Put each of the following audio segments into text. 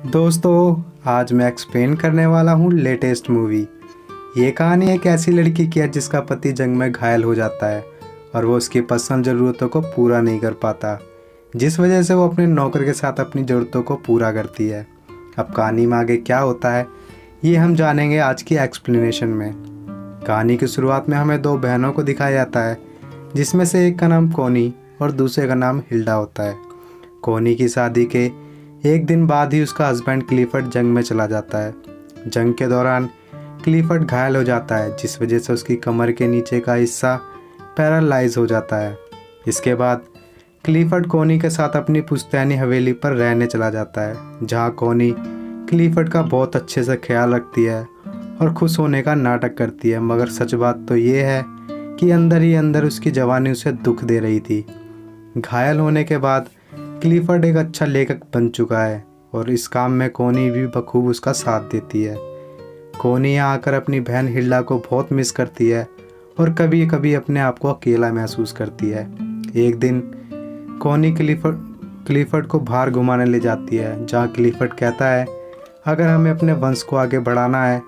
दोस्तों, आज मैं एक्सप्लेन करने वाला हूँ लेटेस्ट मूवी। ये कहानी एक ऐसी लड़की की है जिसका पति जंग में घायल हो जाता है और वो उसकी पसंद ज़रूरतों को पूरा नहीं कर पाता, जिस वजह से वो अपने नौकर के साथ अपनी ज़रूरतों को पूरा करती है। अब कहानी में आगे क्या होता है ये हम जानेंगे आज की एक्सप्लेनेशन में। कहानी की शुरुआत में हमें दो बहनों को दिखाया जाता है, जिसमें से एक का नाम कोनी और दूसरे का नाम हिल्डा होता है। कोनी की शादी के एक दिन बाद ही उसका हस्बैंड क्लिफर्ड जंग में चला जाता है। जंग के दौरान क्लिफर्ड घायल हो जाता है, जिस वजह से उसकी कमर के नीचे का हिस्सा पैरालाइज हो जाता है। इसके बाद क्लिफर्ड कोनी के साथ अपनी पुश्तैनी हवेली पर रहने चला जाता है, जहां कोनी क्लिफर्ड का बहुत अच्छे से ख्याल रखती है और खुश होने का नाटक करती है। मगर सच बात तो ये है कि अंदर ही अंदर उसकी जवानी उसे दुख दे रही थी। घायल होने के बाद क्लिफर्ड एक अच्छा लेखक बन चुका है और इस काम में कोनी भी बखूब उसका साथ देती है। कोनी यहाँ आकर अपनी बहन हिल्डा को बहुत मिस करती है और कभी कभी अपने आप को अकेला महसूस करती है। एक दिन कोनी क्लिफर्ड को बाहर घुमाने ले जाती है, जहाँ क्लिफर्ड कहता है अगर हमें अपने वंश को आगे बढ़ाना है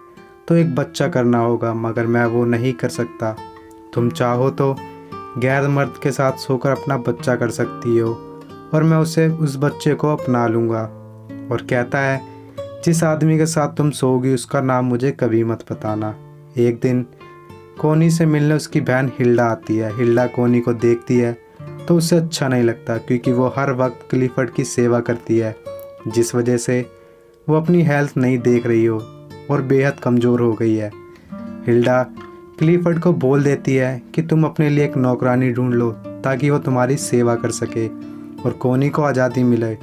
तो एक बच्चा करना होगा, मगर मैं वो नहीं कर सकता। तुम चाहो तो गैर मर्द के साथ सोकर अपना बच्चा कर सकती हो और मैं उस बच्चे को अपना लूँगा। और कहता है जिस आदमी के साथ तुम सोओगी उसका नाम मुझे कभी मत बताना। एक दिन कोनी से मिलने उसकी बहन हिल्डा आती है। हिल्डा कोनी को देखती है तो उसे अच्छा नहीं लगता, क्योंकि वो हर वक्त क्लिफर्ड की सेवा करती है, जिस वजह से वो अपनी हेल्थ नहीं देख रही हो और बेहद कमज़ोर हो गई है। हिल्डा क्लिफर्ड को बोल देती है कि तुम अपने लिए एक नौकरानी ढूंढ लो ताकि वो तुम्हारी सेवा कर सके और कोनी को आज़ादी मिले,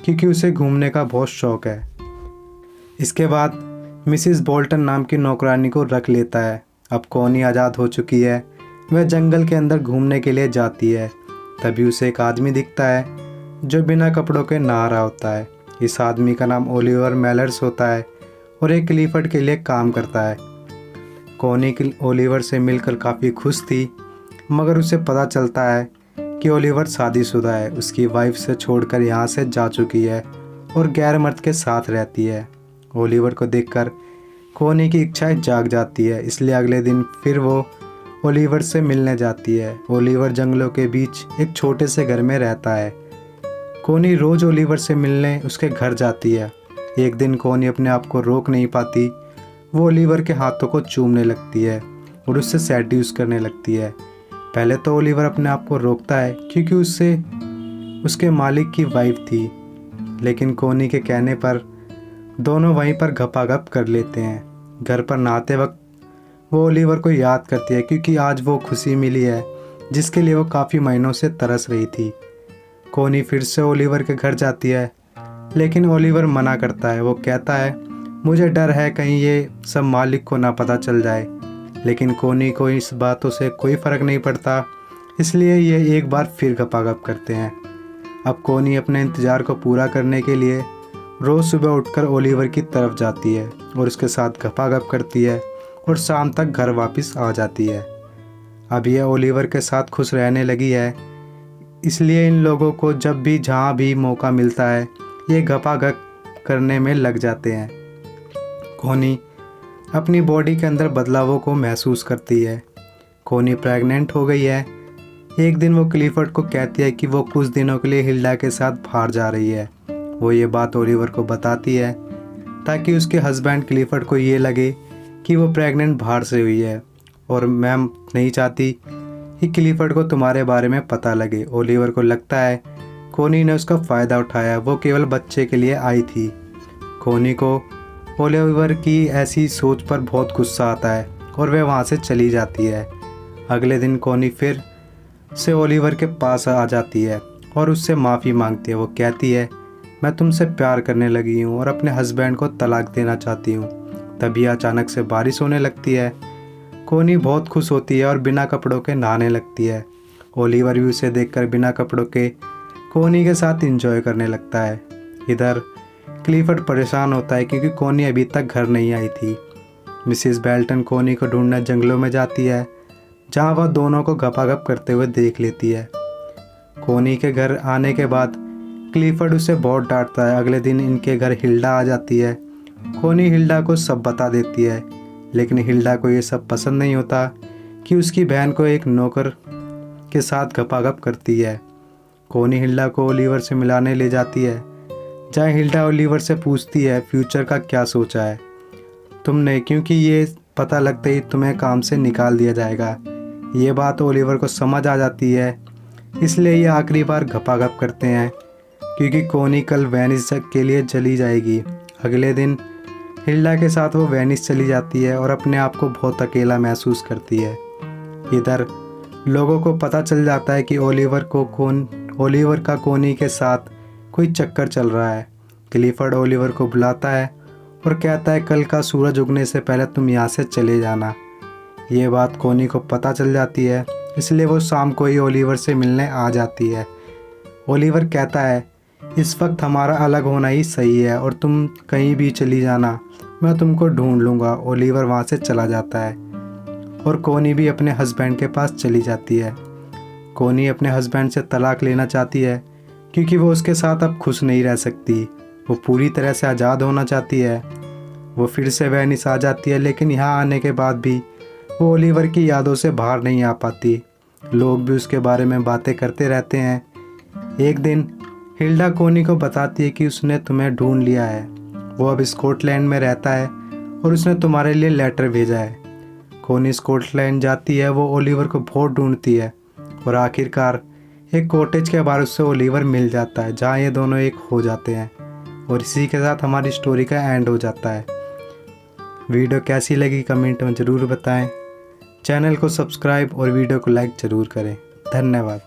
क्योंकि उसे घूमने का बहुत शौक़ है। इसके बाद मिसिस बोल्टन नाम की नौकरानी को रख लेता है। अब कोनी आज़ाद हो चुकी है, वह जंगल के अंदर घूमने के लिए जाती है। तभी उसे एक आदमी दिखता है जो बिना कपड़ों के नहा रहा होता है। इस आदमी का नाम ओलिवर मैलर्स होता है और एक क्लिफर्ड के लिए काम करता है। कोनी ओलिवर से मिलकर काफ़ी खुश थी, मगर उसे पता चलता है कि ओलिवर शादीशुदा है, उसकी वाइफ से छोड़कर यहाँ से जा चुकी है और गैर मर्द के साथ रहती है। ओलिवर को देखकर कोनी की इच्छाएं जाग जाती है, इसलिए अगले दिन फिर वो ओलिवर से मिलने जाती है। ओलिवर जंगलों के बीच एक छोटे से घर में रहता है। कोनी रोज़ ओलिवर से मिलने उसके घर जाती है। एक दिन कोनी अपने आप को रोक नहीं पाती, वो ओलिवर के हाथों को चूमने लगती है और उससे सेड्यूस करने लगती है। पहले तो ओलिवर अपने आप को रोकता है, क्योंकि उसके मालिक की वाइफ थी, लेकिन कोनी के कहने पर दोनों वहीं पर गपागप कर लेते हैं। घर पर नहाते वक्त वो ओलिवर को याद करती है, क्योंकि आज वो खुशी मिली है जिसके लिए वो काफ़ी महीनों से तरस रही थी। कोनी फिर से ओलिवर के घर जाती है, लेकिन ओलिवर मना करता है। वो कहता है मुझे डर है कहीं ये सब मालिक को ना पता चल जाए, लेकिन कोनी को इस बातों से कोई फ़र्क नहीं पड़ता, इसलिए ये एक बार फिर गपागप करते हैं। अब कोनी अपने इंतज़ार को पूरा करने के लिए रोज़ सुबह उठकर ओलिवर की तरफ जाती है और उसके साथ गपागप करती है और शाम तक घर वापस आ जाती है। अब यह ओलिवर के साथ खुश रहने लगी है, इसलिए इन लोगों को जब भी जहाँ भी मौका मिलता है ये गपागप करने में लग जाते हैं। कोनी अपनी बॉडी के अंदर बदलावों को महसूस करती है। कोनी प्रेग्नेंट हो गई है। एक दिन वो क्लिफर्ड को कहती है कि वो कुछ दिनों के लिए हिल्डा के साथ बाहर जा रही है। वो ये बात ओलिवर को बताती है ताकि उसके हस्बैंड क्लिफर्ड को ये लगे कि वो प्रेग्नेंट बाहर से हुई है, और मैम नहीं चाहती कि क्लिफर्ड को तुम्हारे बारे में पता लगे। ओलिवर को लगता है कोनी ने उसका फ़ायदा उठाया, वो केवल बच्चे के लिए आई थी। कोनी को ओलिवर की ऐसी सोच पर बहुत गुस्सा आता है और वह वहाँ से चली जाती है। अगले दिन कोनी फिर से ओलिवर के पास आ जाती है और उससे माफ़ी मांगती है। वो कहती है मैं तुमसे प्यार करने लगी हूँ और अपने हस्बैंड को तलाक देना चाहती हूँ। तभी अचानक से बारिश होने लगती है। कोनी बहुत खुश होती है और बिना कपड़ों के नहाने लगती है। ओलिवर भी उसे देखकर बिना कपड़ों के कोनी के साथ एंजॉय करने लगता है। इधर क्लिफर्ड परेशान होता है, क्योंकि कोनी अभी तक घर नहीं आई थी। मिसिस बेल्टन कोनी को ढूंढने जंगलों में जाती है, जहाँ वह दोनों को गपागप करते हुए देख लेती है। कोनी के घर आने के बाद क्लिफर्ड उसे बहुत डांटता है। अगले दिन इनके घर हिल्डा आ जाती है। कोनी हिल्डा को सब बता देती है, लेकिन हिल्डा को ये सब पसंद नहीं होता कि उसकी बहन को एक नौकर के साथ गपागप करती है। कोनी हिल्डा को ओलिवर से मिलाने ले जाती है, जहाँ हिल्डा ओलिवर से पूछती है फ्यूचर का क्या सोचा है तुमने, क्योंकि ये पता लगते ही तुम्हें काम से निकाल दिया जाएगा। ये बात ओलिवर को समझ आ जाती है, इसलिए ये आखिरी बार गपागप करते हैं, क्योंकि कोनी कल वेनिस के लिए चली जाएगी। अगले दिन हिल्डा के साथ वो वेनिस चली जाती है और अपने आप को बहुत अकेला महसूस करती है। इधर लोगों को पता चल जाता है कि ओलिवर का कोनी के साथ कोई चक्कर चल रहा है। क्लिफर्ड ओलिवर को बुलाता है और कहता है कल का सूरज उगने से पहले तुम यहाँ से चले जाना। ये बात कोनी को पता चल जाती है, इसलिए वो शाम को ही ओलिवर से मिलने आ जाती है। ओलिवर कहता है इस वक्त हमारा अलग होना ही सही है और तुम कहीं भी चली जाना, मैं तुमको ढूंढ लूँगा। ओलिवर वहाँ से चला जाता है और कोनी भी अपने हस्बैंड के पास चली जाती है। कोनी अपने हस्बैंड से तलाक लेना चाहती है, क्योंकि वो उसके साथ अब खुश नहीं रह सकती। वो पूरी तरह से आज़ाद होना चाहती है। वो फिर से वेनिस आ जाती है, लेकिन यहाँ आने के बाद भी वो ओलिवर की यादों से बाहर नहीं आ पाती। लोग भी उसके बारे में बातें करते रहते हैं। एक दिन हिल्डा कोनी को बताती है कि उसने तुम्हें ढूंढ लिया है, वो अब स्कॉटलैंड में रहता है और उसने तुम्हारे लिए लेटर भेजा है। कोनी स्कॉटलैंड जाती है, वो ओलिवर को बहुत ढूंढती है और आखिरकार एक कॉटेज के बाहर उससे ओलिवर मिल जाता है, जहाँ ये दोनों एक हो जाते हैं। और इसी के साथ हमारी स्टोरी का एंड हो जाता है। वीडियो कैसी लगी कमेंट में ज़रूर बताएं। चैनल को सब्सक्राइब और वीडियो को लाइक ज़रूर करें। धन्यवाद।